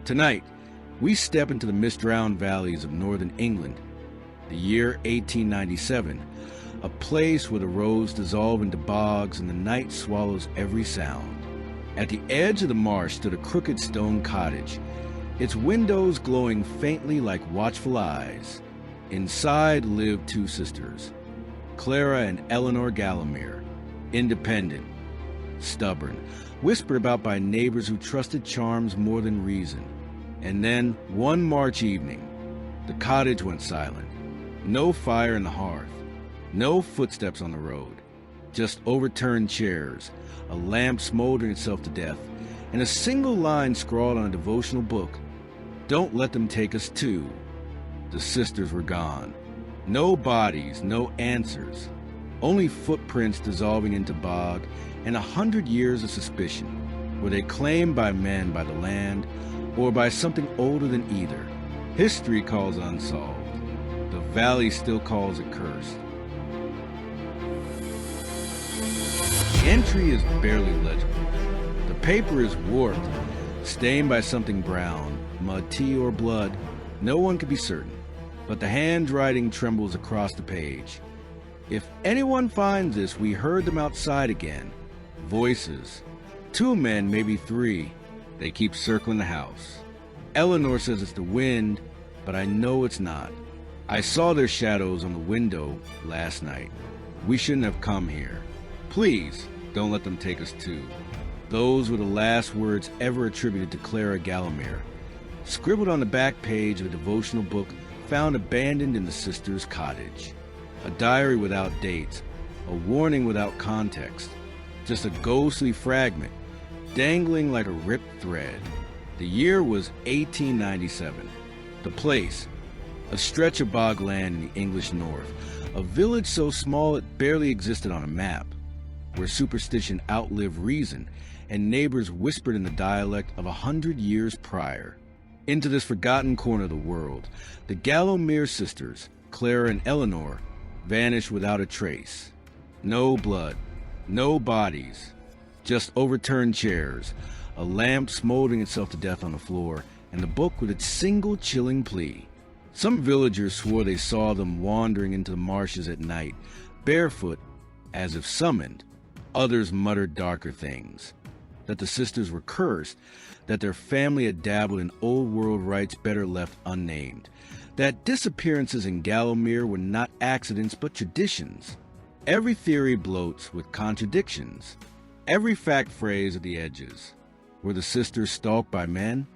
Tonight, we step into the mist-drowned valleys of northern England, the year 1897, a place where the roads dissolve into bogs and the night swallows every sound. At the edge of the marsh stood a crooked stone cottage, its windows glowing faintly like watchful eyes. Inside lived two sisters, Clara and Eleanor Gallowmere, independent, stubborn, whispered about by neighbors who trusted charms more than reason. And then, one March evening, the cottage went silent. No fire in the hearth, no footsteps on the road, just overturned chairs, a lamp smoldering itself to death, and a single line scrawled on a devotional book, "Don't let them take us too." The sisters were gone. No bodies, no answers, only footprints dissolving into bog and 100 years of suspicion. Were they claimed by men by the land, or by something older than either? History calls it unsolved. The valley still calls it cursed. The entry is barely legible. The paper is warped, stained by something brown, mud, tea, or blood. No one can be certain, but the handwriting trembles across the page. "If anyone finds this, we heard them outside again." Voices. 2 men, maybe 3. They keep circling the house. Eleanor says it's the wind, but I know it's not. "I saw their shadows on the window last night. We shouldn't have come here. Please, don't let them take us too." Those were the last words ever attributed to Clara Gallowmere, scribbled on the back page of a devotional book found abandoned in the sisters' cottage. A diary without dates, a warning without context, just a ghostly fragment, dangling like a ripped thread. The year was 1897. The place, a stretch of bog land in the English north, a village so small it barely existed on a map, where superstition outlived reason and neighbors whispered in the dialect of 100 years prior. Into this forgotten corner of the world, the Gallowmere sisters, Clara and Eleanor, vanished without a trace. No blood, no bodies, just overturned chairs, a lamp smoldering itself to death on the floor, and the book with its single chilling plea. Some villagers swore they saw them wandering into the marshes at night, barefoot, as if summoned. Others muttered darker things, that the sisters were cursed, that their family had dabbled in old-world rites better left unnamed, that disappearances in Gallowmere were not accidents but traditions. Every theory bloats with contradictions, every fact phrased at the edges. Were the sisters stalked by men,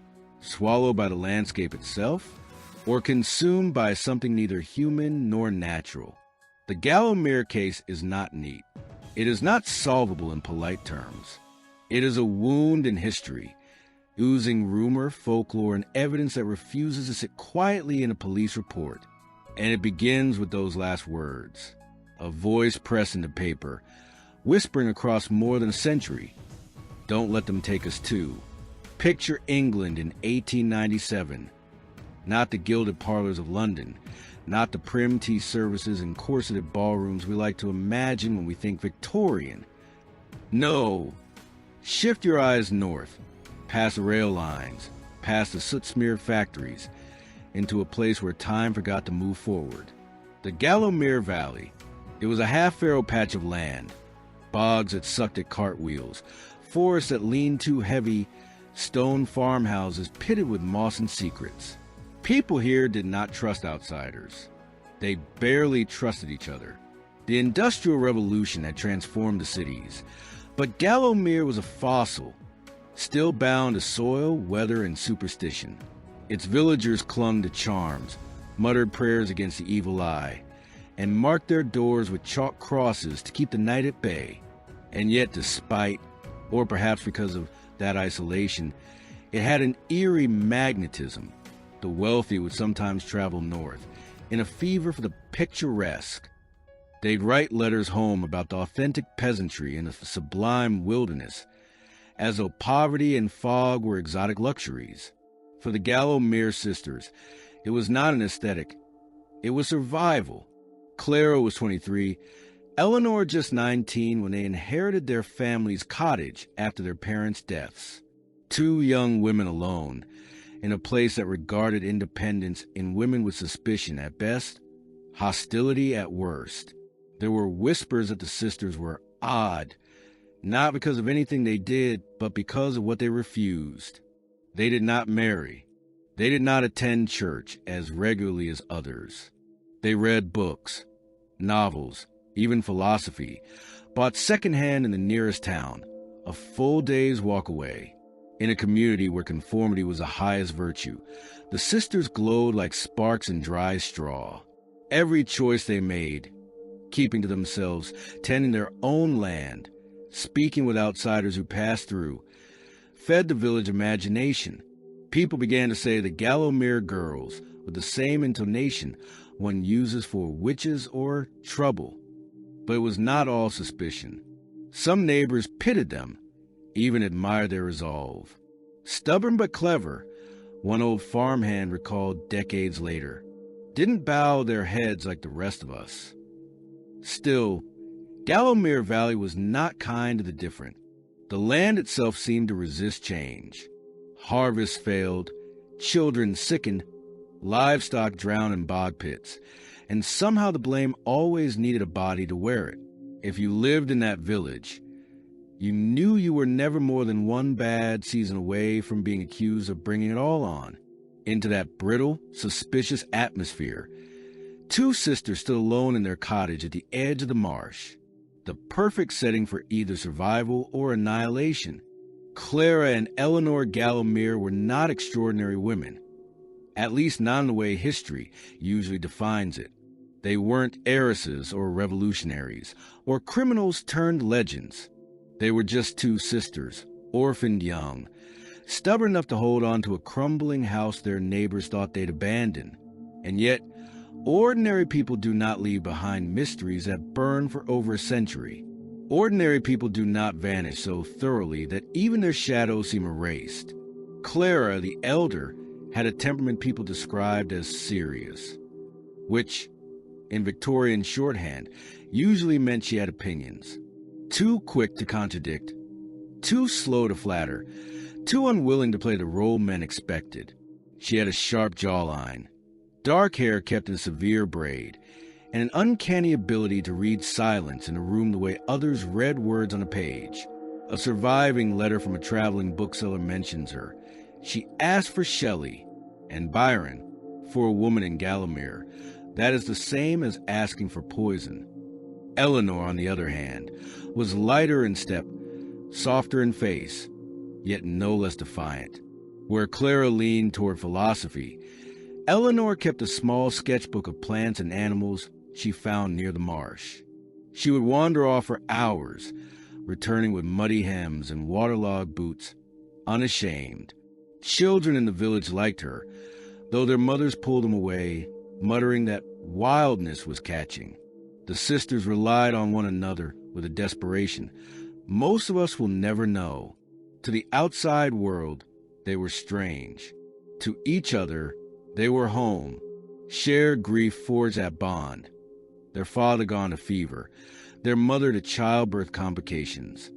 swallowed by the landscape itself, or consumed by something neither human nor natural? The Gallowmere case is not neat. It is not solvable in polite terms. It is a wound in history, oozing rumor, folklore, and evidence that refuses to sit quietly in a police report. And it begins with those last words, a voice pressed into paper, whispering across more than a century. Don't let them take us too. Picture England in 1897. Not the gilded parlors of London, not the prim tea services and corseted ballrooms we like to imagine when we think Victorian. No. Shift your eyes north, past the rail lines, past the soot-smeared factories, into a place where time forgot to move forward. The Gallowmere Valley. It was a half-furrow patch of land, bogs that sucked at cartwheels, forests that leaned too heavy, stone farmhouses pitted with moss and secrets. People here did not trust outsiders. They barely trusted each other. The Industrial Revolution had transformed the cities, but Gallowmere was a fossil, still bound to soil, weather, and superstition. Its villagers clung to charms, muttered prayers against the evil eye, and marked their doors with chalk crosses to keep the night at bay. And yet, despite, or perhaps because of that isolation, it had an eerie magnetism. The wealthy would sometimes travel north, in a fever for the picturesque. They'd write letters home about the authentic peasantry in the sublime wilderness, as though poverty and fog were exotic luxuries. For the Gallowmere sisters, it was not an aesthetic. It was survival. Clara was 23, Eleanor just 19 when they inherited their family's cottage after their parents' deaths. 2 young women alone, in a place that regarded independence in women with suspicion at best, hostility at worst. There were whispers that the sisters were odd, not because of anything they did, but because of what they refused. They did not marry. They did not attend church as regularly as others. They read books, novels, even philosophy, bought secondhand in the nearest town, a full day's walk away. In a community where conformity was the highest virtue, the sisters glowed like sparks in dry straw. Every choice they made, keeping to themselves, tending their own land, speaking with outsiders who passed through, fed the village imagination. People began to say the Gallowmere girls with the same intonation one uses for witches or trouble. But it was not all suspicion. Some neighbors pitied them, even admired their resolve. Stubborn but clever, one old farmhand recalled decades later, didn't bow their heads like the rest of us. Still, Gallowmere Valley was not kind to the different. The land itself seemed to resist change. Harvests failed, children sickened, livestock drowned in bog pits, and somehow the blame always needed a body to wear it. If you lived in that village, you knew you were never more than one bad season away from being accused of bringing it all on. Into that brittle, suspicious atmosphere, two sisters stood alone in their cottage at the edge of the marsh, the perfect setting for either survival or annihilation. Clara and Eleanor Gallowmere were not extraordinary women, at least not in the way history usually defines it. They weren't heiresses or revolutionaries, or criminals turned legends. They were just two sisters, orphaned young, stubborn enough to hold on to a crumbling house their neighbors thought they'd abandon. And yet, ordinary people do not leave behind mysteries that burn for over a century. Ordinary people do not vanish so thoroughly that even their shadows seem erased. Clara, the elder, had a temperament people described as serious, which, in Victorian shorthand, usually meant she had opinions. Too quick to contradict, too slow to flatter, too unwilling to play the role men expected. She had a sharp jawline, dark hair kept in a severe braid, and an uncanny ability to read silence in a room the way others read words on a page. A surviving letter from a traveling bookseller mentions her. She asked for Shelley and Byron for a woman in Gallowmere. That is the same as asking for poison. Eleanor, on the other hand, was lighter in step, softer in face, yet no less defiant. Where Clara leaned toward philosophy, Eleanor kept a small sketchbook of plants and animals she found near the marsh. She would wander off for hours, returning with muddy hems and waterlogged boots, unashamed. Children in the village liked her, though their mothers pulled them away, muttering that wildness was catching. The sisters relied on one another with a desperation most of us will never know. To the outside world, they were strange. To each other, they were home. Shared grief forged that bond. Their father gone to fever, their mother to childbirth complications.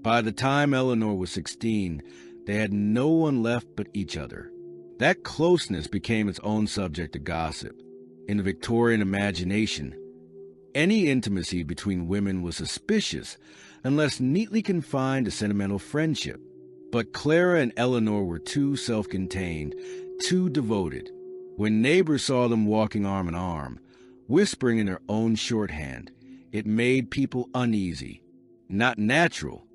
By the time Eleanor was 16, they had no one left but each other. That closeness became its own subject of gossip. In the Victorian imagination, any intimacy between women was suspicious unless neatly confined to sentimental friendship. But Clara and Eleanor were too self-contained, too devoted. When neighbors saw them walking arm in arm, whispering in their own shorthand, it made people uneasy. Not natural,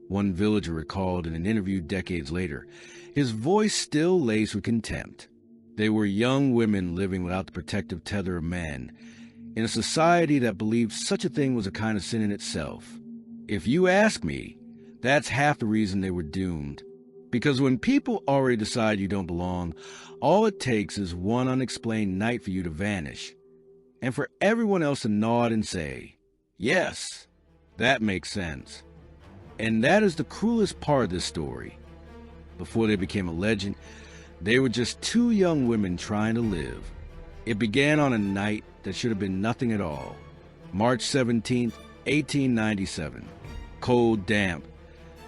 one villager recalled in an interview decades later, his voice still laced with contempt. They were young women living without the protective tether of men, in a society that believed such a thing was a kind of sin in itself. If you ask me, that's half the reason they were doomed. Because when people already decide you don't belong, all it takes is one unexplained night for you to vanish, and for everyone else to nod and say, yes, that makes sense. And that is the cruelest part of this story. Before they became a legend, they were just two young women trying to live. It began on a night that should have been nothing at all. March 17th, 1897. Cold, damp.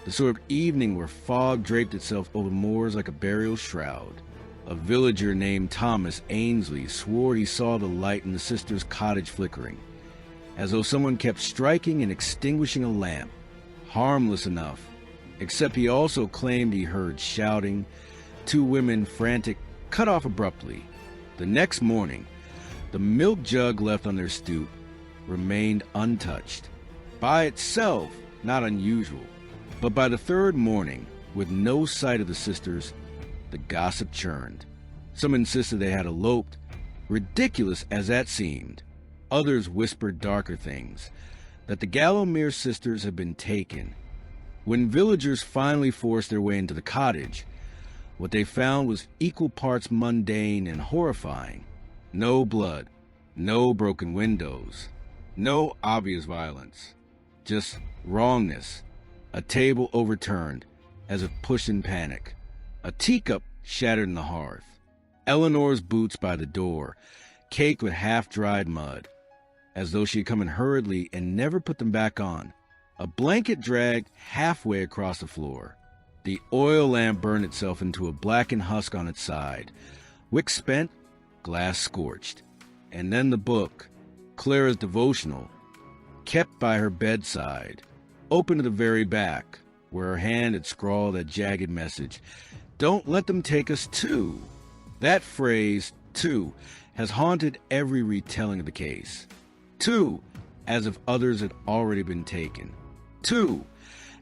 The sort of evening where fog draped itself over moors like a burial shroud. A villager named Thomas Ainsley swore he saw the light in the sisters' cottage flickering, as though someone kept striking and extinguishing a lamp. Harmless enough, except he also claimed he heard shouting, two women frantic, cut off abruptly. The next morning, the milk jug left on their stoop remained untouched. By itself, not unusual, but by the third morning, with no sight of the sisters, the gossip churned. Some insisted they had eloped, ridiculous as that seemed. Others whispered darker things, that the Gallowmere sisters had been taken. When villagers finally forced their way into the cottage, what they found was equal parts mundane and horrifying. No blood, no broken windows, no obvious violence, just wrongness. A table overturned, as if pushed in panic. A teacup shattered in the hearth. Eleanor's boots by the door, caked with half-dried mud, as though she had come in hurriedly and never put them back on. A blanket dragged halfway across the floor. The oil lamp burned itself into a blackened husk on its side. Wick spent, glass scorched. And then the book, Clara's devotional, kept by her bedside, open to the very back, where her hand had scrawled that jagged message, "Don't let them take us too." That phrase, too, has haunted every retelling of the case. Two, as if others had already been taken. Two,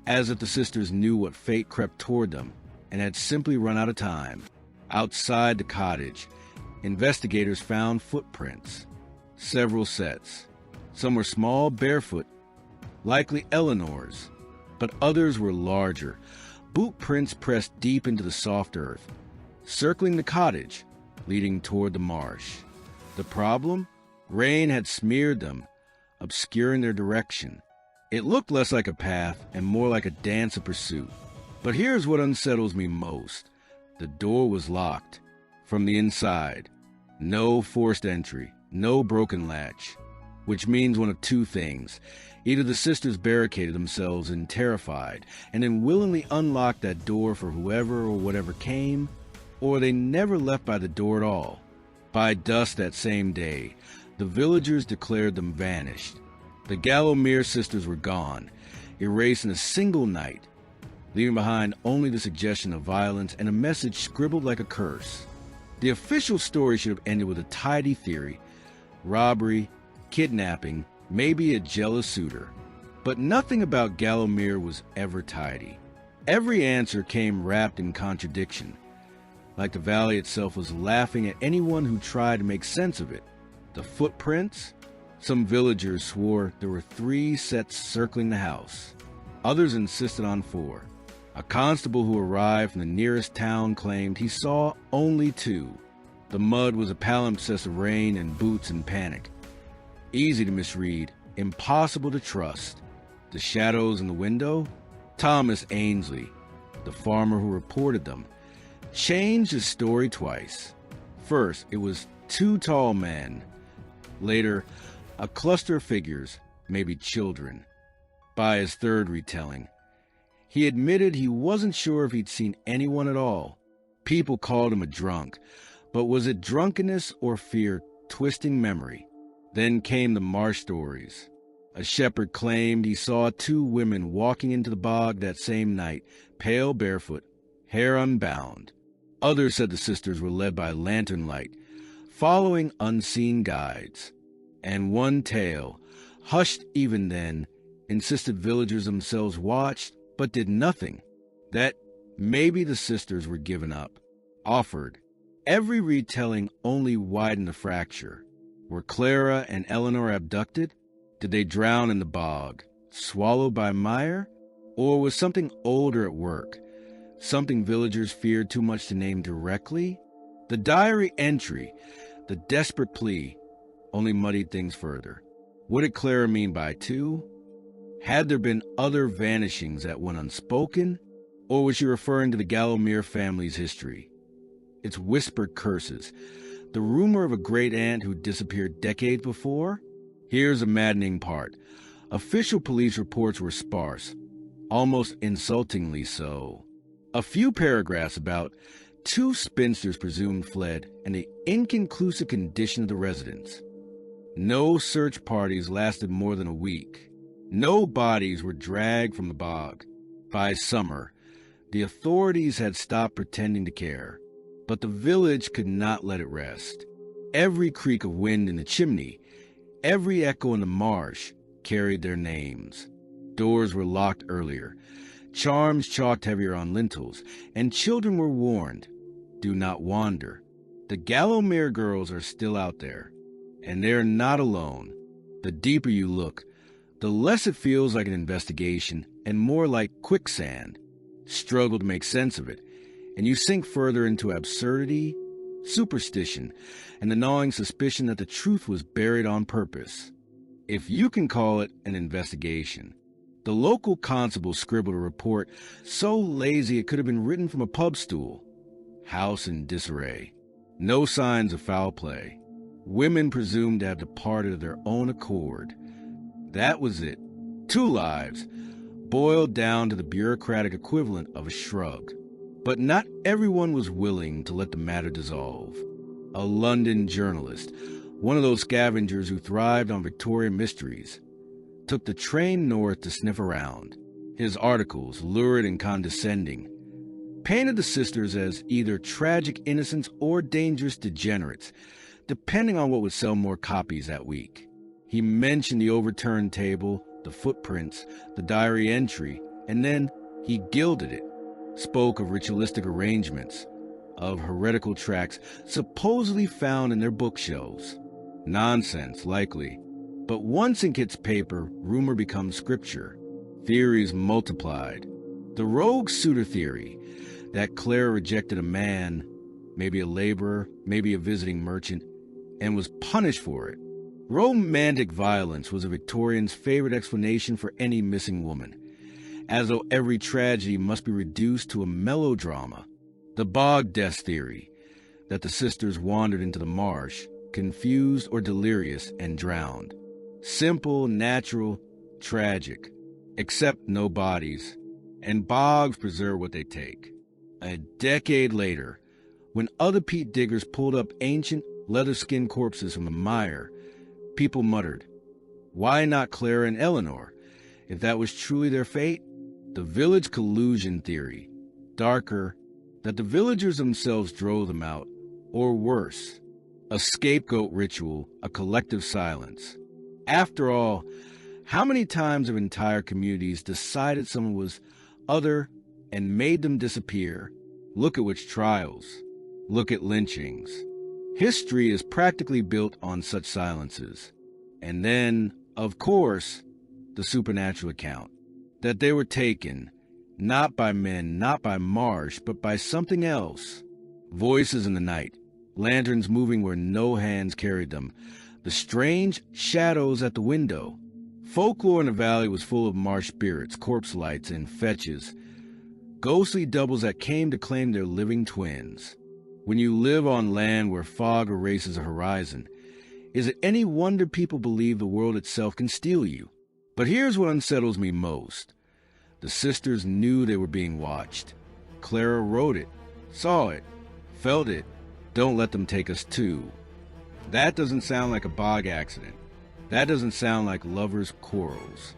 as if the sisters knew what fate crept toward them and had simply run out of time. Outside the cottage, investigators found footprints, several sets. Some were small, barefoot, likely Eleanor's, but others were larger, boot prints pressed deep into the soft earth, circling the cottage, leading toward the marsh. The problem? Rain had smeared them, obscuring their direction. It looked less like a path and more like a dance of pursuit. But here's what unsettles me most. The door was locked from the inside. No forced entry, no broken latch, which means one of two things. Either the sisters barricaded themselves and terrified, and then willingly unlocked that door for whoever or whatever came, or they never left by the door at all. By dusk that same day, the villagers declared them vanished. The Gallowmere sisters were gone, erased in a single night, leaving behind only the suggestion of violence and a message scribbled like a curse. The official story should have ended with a tidy theory: robbery, kidnapping, maybe a jealous suitor. But nothing about Gallowmere was ever tidy. Every answer came wrapped in contradiction, like the valley itself was laughing at anyone who tried to make sense of it. The footprints? Some villagers swore there were 3 sets circling the house. Others insisted on 4. A constable who arrived from the nearest town claimed he saw only 2. The mud was a palimpsest of rain and boots in panic. Easy to misread, impossible to trust. The shadows in the window? Thomas Ainsley, the farmer who reported them, changed his story twice. First, it was 2 tall men. Later, a cluster of figures, maybe children. By his third retelling, he admitted he wasn't sure if he'd seen anyone at all. People called him a drunk, but was it drunkenness or fear twisting memory? Then came the marsh stories. A shepherd claimed he saw 2 women walking into the bog that same night, pale barefoot, hair unbound. Others said the sisters were led by lantern light, following unseen guides. And one tale, hushed even then, insisted villagers themselves watched but did nothing. That maybe the sisters were given up, offered. Every retelling only widened the fracture. Were Clara and Eleanor abducted? Did they drown in the bog, swallowed by mire? Or was something older at work, something villagers feared too much to name directly? The diary entry, the desperate plea, only muddied things further. What did Clara mean by 2? Had there been other vanishings that went unspoken? Or was she referring to the Gallowmere family's history? Its whispered curses, the rumor of a great aunt who disappeared decades before? Here's a maddening part. Official police reports were sparse, almost insultingly so. A few paragraphs about 2 spinsters presumed fled, and the inconclusive condition of the residence. No search parties lasted more than a week. No bodies were dragged from the bog. By summer, the authorities had stopped pretending to care, but the village could not let it rest. Every creak of wind in the chimney, every echo in the marsh carried their names. Doors were locked earlier, charms chalked heavier on lintels, and children were warned, do not wander. The Gallowmere girls are still out there, and they're not alone. The deeper you look, the less it feels like an investigation and more like quicksand. Struggle to make sense of it, and you sink further into absurdity, superstition, and the gnawing suspicion that the truth was buried on purpose. If you can call it an investigation. The local constable scribbled a report so lazy it could have been written from a pub stool. House in disarray. No signs of foul play. Women presumed to have departed of their own accord. That was it. 2 lives, boiled down to the bureaucratic equivalent of a shrug. But not everyone was willing to let the matter dissolve. A London journalist, one of those scavengers who thrived on Victorian mysteries, took the train north to sniff around. His articles, lurid and condescending, painted the sisters as either tragic innocents or dangerous degenerates, depending on what would sell more copies that week. He mentioned the overturned table, the footprints, the diary entry, and then he gilded it, spoke of ritualistic arrangements, of heretical tracts supposedly found in their bookshelves. Nonsense, likely. But once ink hits paper, rumor becomes scripture. Theories multiplied. The rogue suitor theory, that Clara rejected a man, maybe a laborer, maybe a visiting merchant, and was punished for it. Romantic violence was a Victorian's favorite explanation for any missing woman, as though every tragedy must be reduced to a melodrama. The bog death theory, that the sisters wandered into the marsh, confused or delirious, and drowned. Simple, natural, tragic, except no bodies, and bogs preserve what they take. A decade later, when other peat diggers pulled up ancient, leather-skinned corpses from the mire, people muttered, why not Clara and Eleanor, if that was truly their fate? The village collusion theory, darker, that the villagers themselves drove them out, or worse, a scapegoat ritual, a collective silence. After all, how many times have entire communities decided someone was other and made them disappear? Look at witch trials. Look at lynchings. History is practically built on such silences. And then, of course, the supernatural account. That they were taken, not by men, not by marsh, but by something else. Voices in the night, lanterns moving where no hands carried them, the strange shadows at the window. Folklore in the valley was full of marsh spirits, corpse lights, and fetches, ghostly doubles that came to claim their living twins. When you live on land where fog erases a horizon, is it any wonder people believe the world itself can steal you? But here's what unsettles me most. The sisters knew they were being watched. Clara wrote it, saw it, felt it. Don't let them take us too. That doesn't sound like a bog accident. That doesn't sound like lovers' quarrels.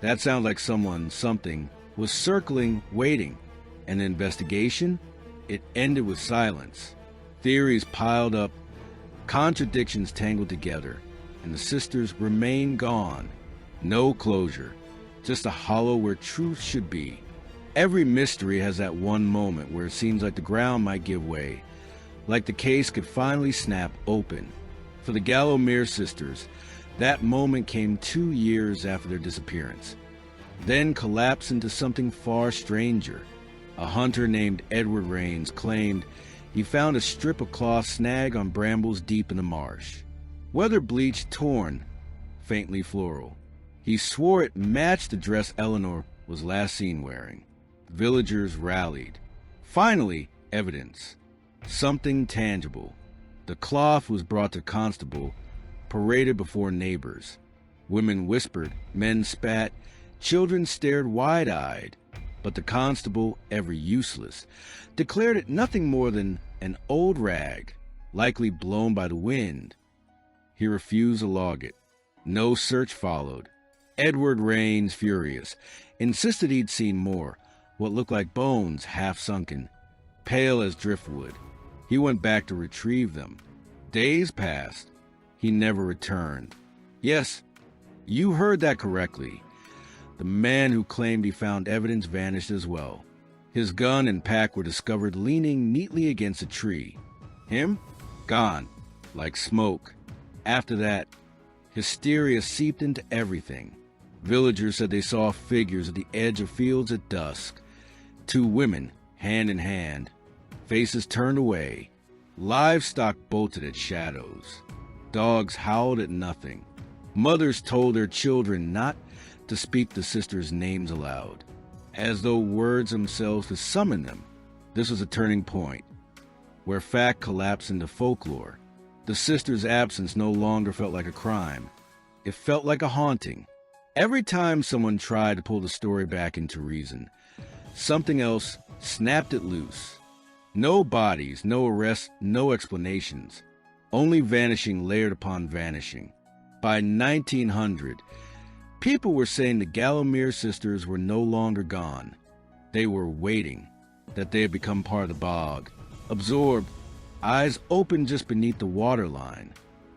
That sounds like something was circling, waiting. An investigation? It ended with silence. Theories piled up, contradictions tangled together, and the sisters remain gone. No closure, just a hollow where truth should be. Every mystery has that one moment where it seems like the ground might give way, like the case could finally snap open. For the Gallowmere sisters, that moment came 2 years after their disappearance, then collapsed into something far stranger. A hunter named Edward Rains claimed he found a strip of cloth snag on brambles deep in the marsh. Weather bleached, torn, faintly floral. He swore it matched the dress Eleanor was last seen wearing. Villagers rallied. Finally, evidence. Something tangible. The cloth was brought to constable, paraded before neighbors. Women whispered, men spat, children stared wide-eyed. But the constable, ever useless, declared it nothing more than an old rag, likely blown by the wind. He refused to log it. No search followed. Edward Raines, furious, insisted he'd seen more, what looked like bones half sunken, pale as driftwood. He went back to retrieve them. Days passed. He never returned. Yes, you heard that correctly. The man who claimed he found evidence vanished as well. His gun and pack were discovered leaning neatly against a tree. Him? Gone. Like smoke. After that, hysteria seeped into everything. Villagers said they saw figures at the edge of fields at dusk. 2 women, hand in hand, faces turned away. Livestock bolted at shadows. Dogs howled at nothing. Mothers told their children not to speak the sisters' names aloud, as though words themselves could summon them. This was a turning point, where fact collapsed into folklore. The sisters' absence no longer felt like a crime. It felt like a haunting. Every time someone tried to pull the story back into reason, something else snapped it loose. No bodies, no arrests, no explanations. Only vanishing layered upon vanishing. By 1900, people were saying the Gallowmere sisters were no longer gone. They were waiting, that they had become part of the bog, absorbed, eyes open just beneath the waterline.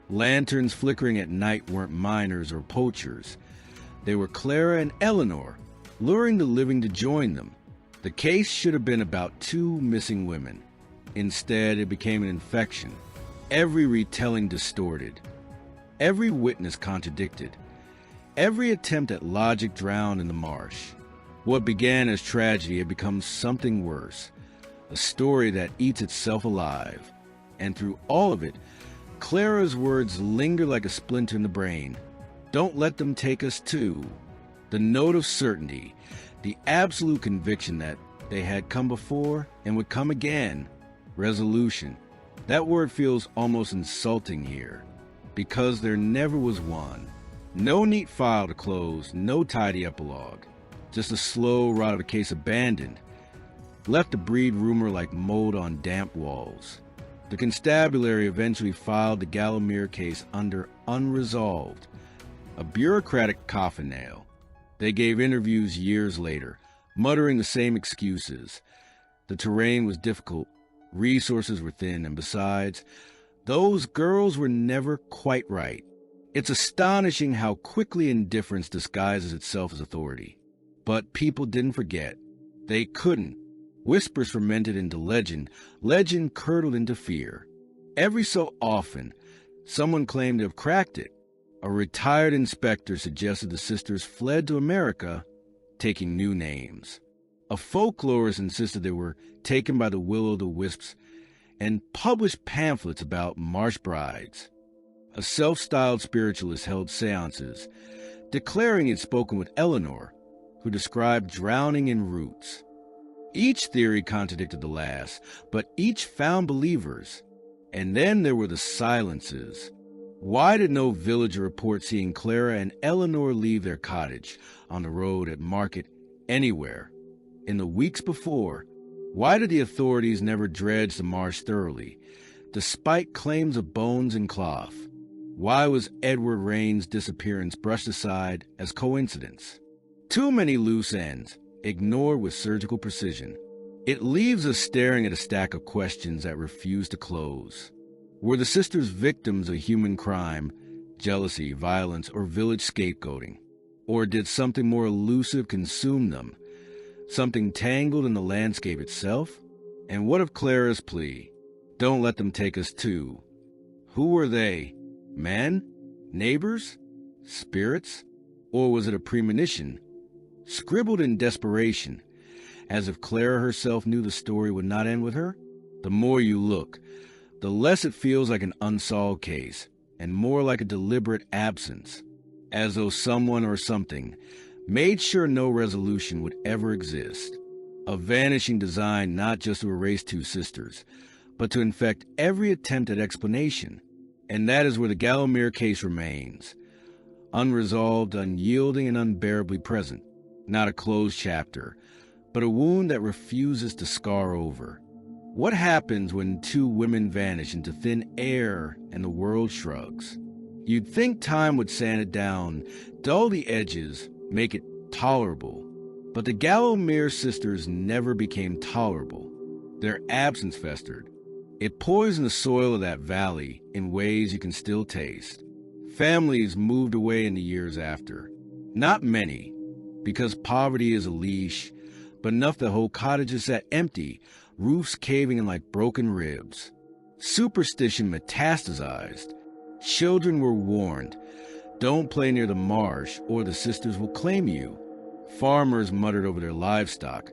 Lanterns flickering at night weren't miners or poachers. They were Clara and Eleanor, luring the living to join them. The case should have been about 2 missing women. Instead, it became an infection. Every retelling distorted. Every witness contradicted. Every attempt at logic drowned in the marsh. What began as tragedy had become something worse. A story that eats itself alive. And through all of it, Clara's words linger like a splinter in the brain. Don't let them take us too. The note of certainty, the absolute conviction that they had come before and would come again. Resolution. That word feels almost insulting here, because there never was one. No neat file to close, no tidy epilogue. Just a slow rot of a case abandoned, left to breed rumor like mold on damp walls. The constabulary eventually filed the Gallowmere case under unresolved, a bureaucratic coffin nail. They gave interviews years later, muttering the same excuses. The terrain was difficult, resources were thin, and besides, those girls were never quite right. It's astonishing how quickly indifference disguises itself as authority. But people didn't forget. They couldn't. Whispers fermented into legend, legend curdled into fear. Every so often, someone claimed to have cracked it. A retired inspector suggested the sisters fled to America, taking new names. A folklorist insisted they were taken by the will-o'-the-wisps and published pamphlets about marsh brides. A self-styled spiritualist held seances, declaring he'd spoken with Eleanor, who described drowning in roots. Each theory contradicted the last, but each found believers. And then there were the silences. Why did no villager report seeing Clara and Eleanor leave their cottage, on the road, at market, anywhere? In the weeks before, why did the authorities never dredge the marsh thoroughly, despite claims of bones and cloth? Why was Edward Raines' disappearance brushed aside as coincidence? Too many loose ends, ignored with surgical precision. It leaves us staring at a stack of questions that refuse to close. Were the sisters victims of human crime, jealousy, violence, or village scapegoating? Or did something more elusive consume them? Something tangled in the landscape itself? And what of Clara's plea? Don't let them take us too. Who were they? Men? Neighbors? Spirits? Or was it a premonition? Scribbled in desperation, as if Clara herself knew the story would not end with her? The more you look, the less it feels like an unsolved case, and more like a deliberate absence, as though someone or something made sure no resolution would ever exist. A vanishing design not just to erase 2 sisters, but to infect every attempt at explanation. And that is where the Gallowmere case remains, unresolved, unyielding, and unbearably present. Not a closed chapter, but a wound that refuses to scar over. What happens when two women vanish into thin air and the world shrugs? You'd think time would sand it down, dull the edges, make it tolerable. But the Gallowmere sisters never became tolerable. Their absence festered. It poisoned the soil of that valley in ways you can still taste. Families moved away in the years after. Not many, because poverty is a leash, but enough that whole cottages sat empty, roofs caving in like broken ribs. Superstition metastasized. Children were warned, don't play near the marsh or the sisters will claim you. Farmers muttered over their livestock,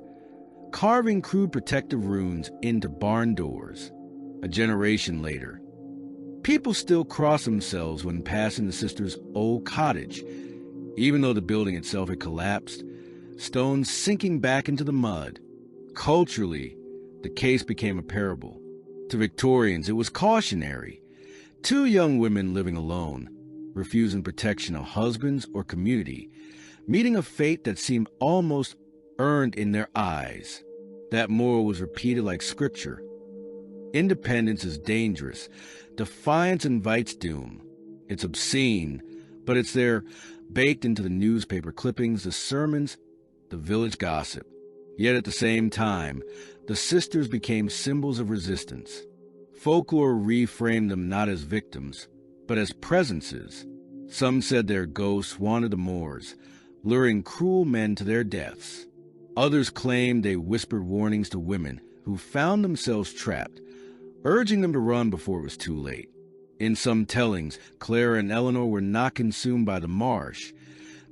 carving crude protective runes into barn doors. A generation later, people still cross themselves when passing the sisters' old cottage, even though the building itself had collapsed, stones sinking back into the mud. Culturally, the case became a parable. To Victorians, it was cautionary. Two young women living alone, refusing protection of husbands or community, meeting a fate that seemed almost earned in their eyes. That moral was repeated like scripture. Independence is dangerous. Defiance invites doom. It's obscene, but it's there, baked into the newspaper clippings, the sermons, the village gossip. Yet at the same time, the sisters became symbols of resistance. Folklore reframed them not as victims, but as presences. Some said their ghosts wanted the moors, luring cruel men to their deaths. Others claimed they whispered warnings to women who found themselves trapped, urging them to run before it was too late. In some tellings, Clara and Eleanor were not consumed by the marsh.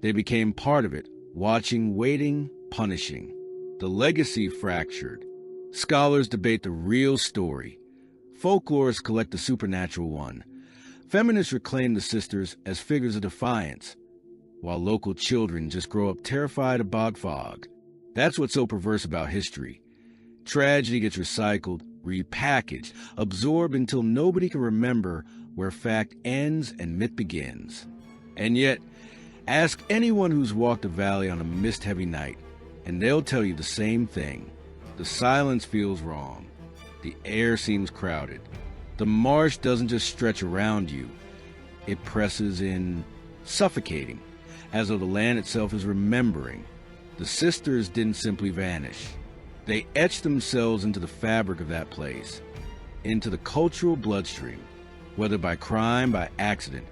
They became part of it, watching, waiting, punishing. The legacy fractured. Scholars debate the real story. Folklorists collect the supernatural one. Feminists reclaim the sisters as figures of defiance, while local children just grow up terrified of bog fog. That's what's so perverse about history. Tragedy gets recycled, repackaged, absorbed until nobody can remember where fact ends and myth begins. And yet, ask anyone who's walked a valley on a mist-heavy night, and they'll tell you the same thing. The silence feels wrong. The air seems crowded. The marsh doesn't just stretch around you. It presses in, suffocating, as though the land itself is remembering. The sisters didn't simply vanish. They etched themselves into the fabric of that place, into the cultural bloodstream, whether by crime, by accident,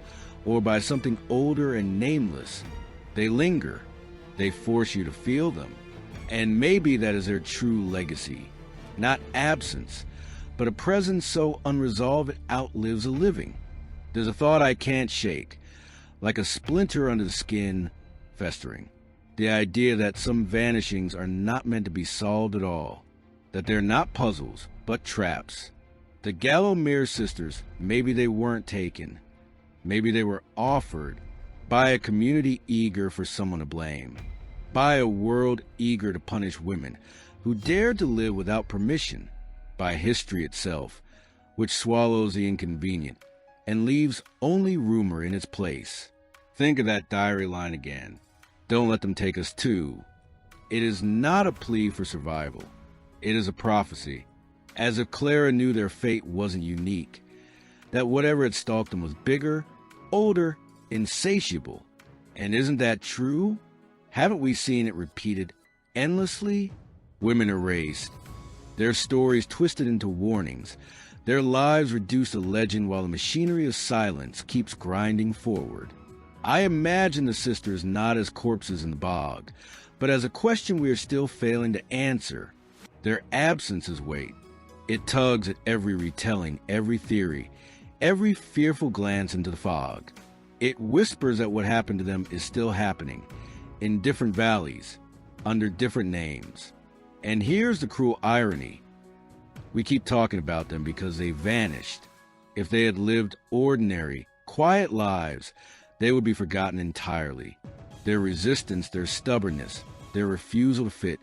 or by something older and nameless. They linger. They force you to feel them. And maybe that is their true legacy. Not absence, but a presence so unresolved it outlives a living. There's a thought I can't shake, like a splinter under the skin, festering. The idea that some vanishings are not meant to be solved at all, that they're not puzzles, but traps. The Gallowmere sisters, maybe they weren't taken. Maybe they were offered by a community eager for someone to blame, by a world eager to punish women who dared to live without permission, by history itself, which swallows the inconvenient and leaves only rumor in its place. Think of that diary line again. Don't let them take us too. It is not a plea for survival. It is a prophecy, as if Clara knew their fate wasn't unique, that whatever had stalked them was bigger, older, insatiable. And isn't that true? Haven't we seen it repeated endlessly? Women erased, their stories twisted into warnings, their lives reduced to legend while the machinery of silence keeps grinding forward. I imagine the sisters not as corpses in the bog, but as a question we are still failing to answer. Their absence is weight. It tugs at every retelling, every theory, every fearful glance into the fog. It whispers that what happened to them is still happening, in different valleys, under different names. And here's the cruel irony. We keep talking about them because they vanished. If they had lived ordinary, quiet lives, they would be forgotten entirely. Their resistance, their stubbornness, their refusal to fit,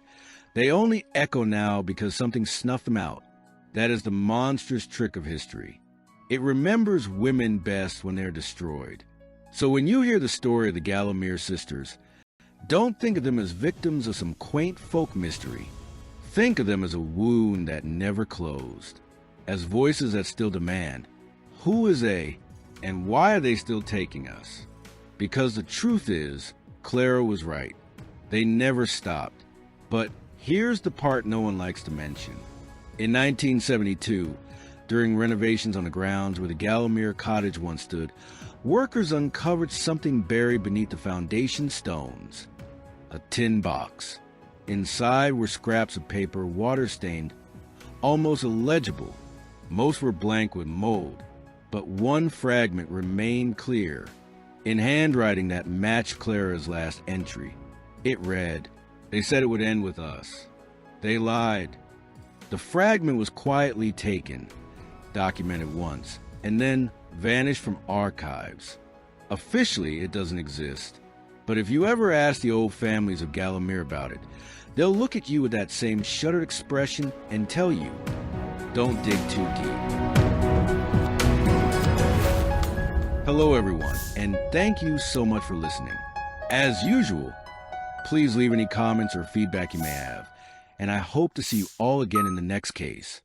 they only echo now because something snuffed them out. That is the monstrous trick of history. It remembers women best when they are destroyed. So when you hear the story of the Gallowmere sisters, Don't think of them as victims of some quaint folk mystery. Think of them as a wound that never closed, as voices that still demand, who is A, and why are they still taking us? Because the truth is, Clara was right. They never stopped. But here's the part no one likes to mention. In 1972, during renovations on the grounds where the Gallowmere cottage once stood, workers uncovered something buried beneath the foundation stones. A tin box. Inside were scraps of paper, water-stained, almost illegible. Most were blank with mold, but one fragment remained clear, in handwriting that matched Clara's last entry. It read, "They said it would end with us. They lied." The fragment was quietly taken, documented once, and then vanished from archives. Officially, it doesn't exist. But if you ever ask the old families of Gallowmere about it, they'll look at you with that same shuttered expression and tell you, don't dig too deep. Hello everyone, and thank you so much for listening. As usual, please leave any comments or feedback you may have, and I hope to see you all again in the next case.